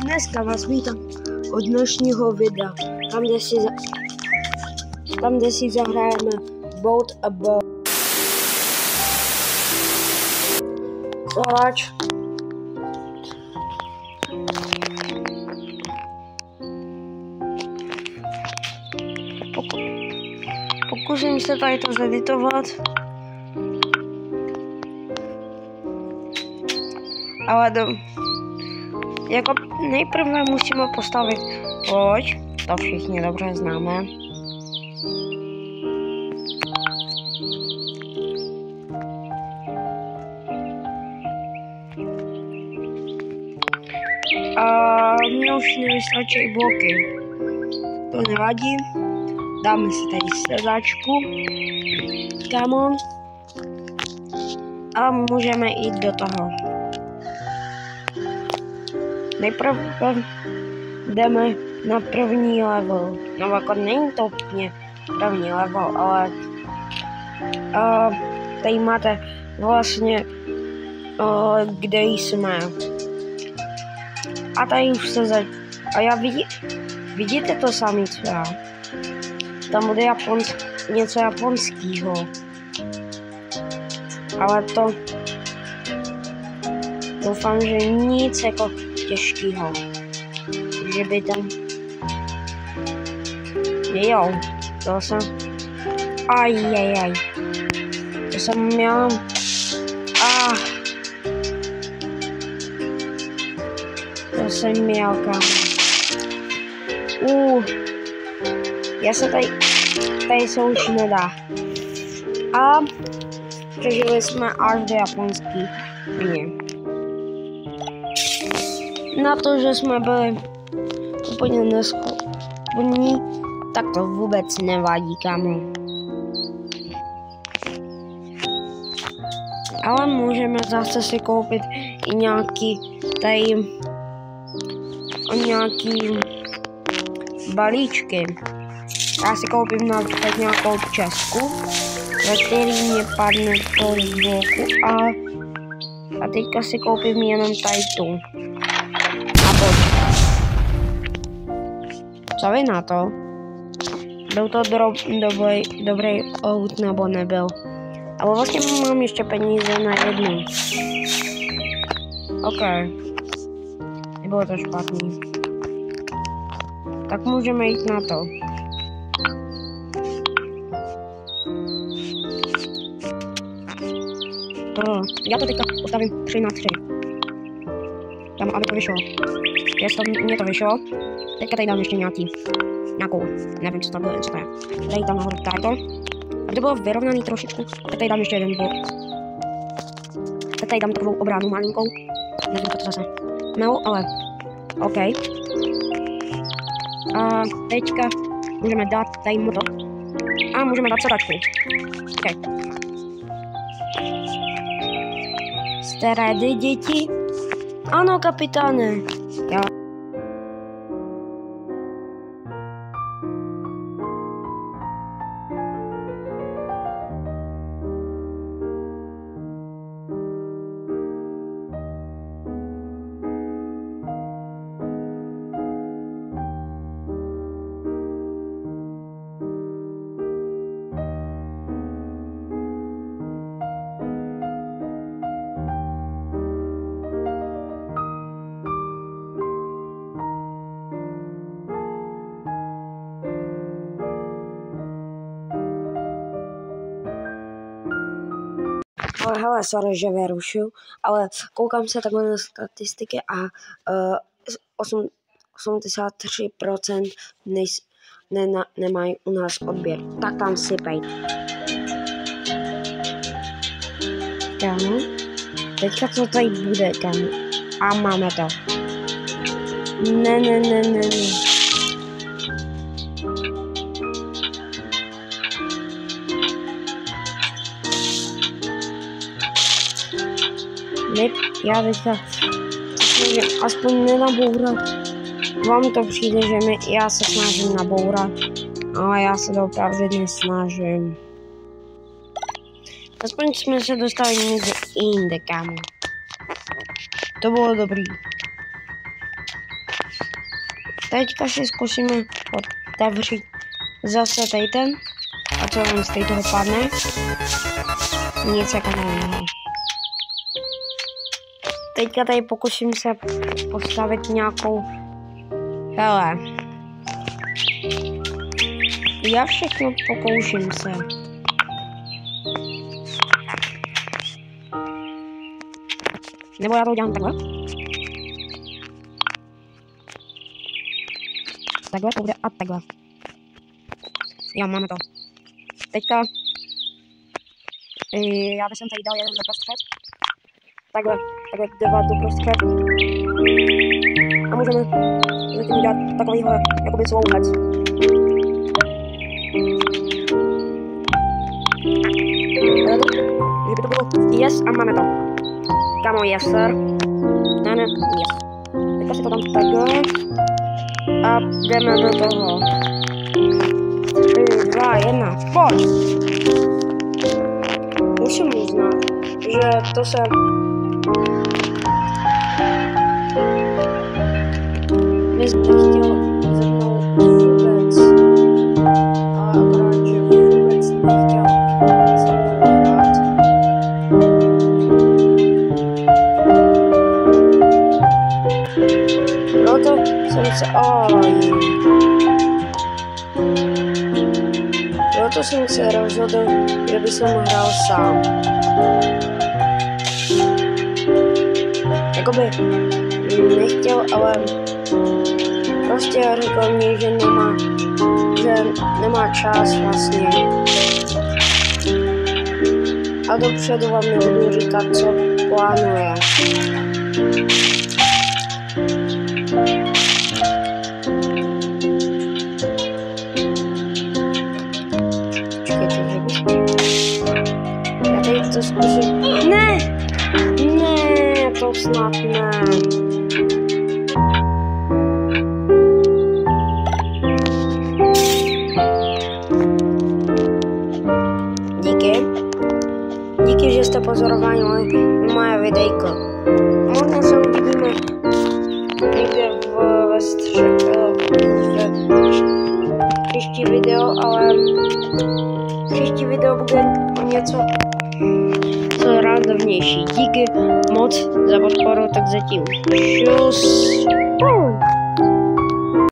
Dneska vás vítám od dnešního videa, tam kde si zahrajeme Boat a Boat. Zač. Pokusím se tady to zeditovat. Ale jako nejprve musíme postavit loď, to všichni dobře známe. A mě už nevystačí bloky. To nevadí. Dáme si tady sedačku. Come on. A můžeme jít do toho. Nejprve jdeme na první level. No jako není to úplně první level, ale tady máte vlastně kde jsme. A tady už se a já vidíte to sami, co já. Tam bude něco japonského. Ale to doufám, že nic jako těžkého. Že by tam... Jo, to jsem... Ajajaj. To jsem měl... To jsem měl, kámo. Já se tady se už nedá. A přežili jsme až do japonský mě. Na to, že jsme byli úplně neschopní, tak to vůbec nevadí, kámo. Ale můžeme zase si koupit i nějaký nějaký balíčky. Já si koupím například nějakou česku, ve který mě padne tolik bloku a teďka si koupím jenom tady tu. A pojď. Co vy na to? Byl to dobrý out nebo nebyl? Ale vlastně mám ještě peníze na jednu. OK. Nebylo to špatný. Tak můžeme jít na to. Já to teďka postavím 3x3. Tam, aby to vyšlo. Mně to vyšlo. Teďka tady dám ještě nějakou, nevím, co to bude, co to je. Tady tam nahoru tady to. Aby to bylo vyrovnaný trošičku, tak tady dám ještě jeden blok. Tak tady dám takovou obránu malinkou. Nevím, co to zase mělo, ale OK. A teďka můžeme dát tady motor. A můžeme dát sedačku. OK. Jste ready, děti? Ano, kapitáne. Já. Hele, sorry, že vyrušuju, ale koukám se takhle na statistiky a 83% nemají u nás odběr. Tak tam sypej. Kámo, teďka co tady bude, kámo? A máme to. Ne. Já teďka můžem aspoň nenabourat. Vám to přijde, že já se snažím nabourat, ale já se to opravdu nesnažím. Aspoň jsme se dostali někde jinde, kámo. To bylo dobrý. Teďka si zkusíme otevřít zase tady ten. A co on z toho padne? Nic jako nevím. Teďka tady pokusím se postavit nějakou... Hele. Já všechno pokouším se. Nebo já to udělám takhle. Takhle to bude a takhle. Jo, máme to. Teďka já bych tady dal jeden doprostřed. Takhle dva doprostřed. A můžeme zatím udělat takovýhle jakoby slouhec. Že by to bylo yes a máme to. Kamo, yes sir. Ne, yes. Teďka si to dám takhle. A jdeme do toho. 3, 2, 1, pojď! Musím uznat, že to se... nechtěl ze mnou vůbec. A akorát, že vůbec nechtěl se mnou hrát. Proto jsem se... Proto jsem se rozhodl, že bych hrál sám. Jakoby nechtěl, ale prostě řekl mi, že nemá čas vlastně. A dopředu vám nebudu říkat, co plánuje. To zkusím. Ne, to snad ne. Díky, že jste pozorovali moje videjko. Možná se uvidíme někde ve příští video, ale příští video bude něco randomnější. Díky moc za podporu, tak zatím. Čus.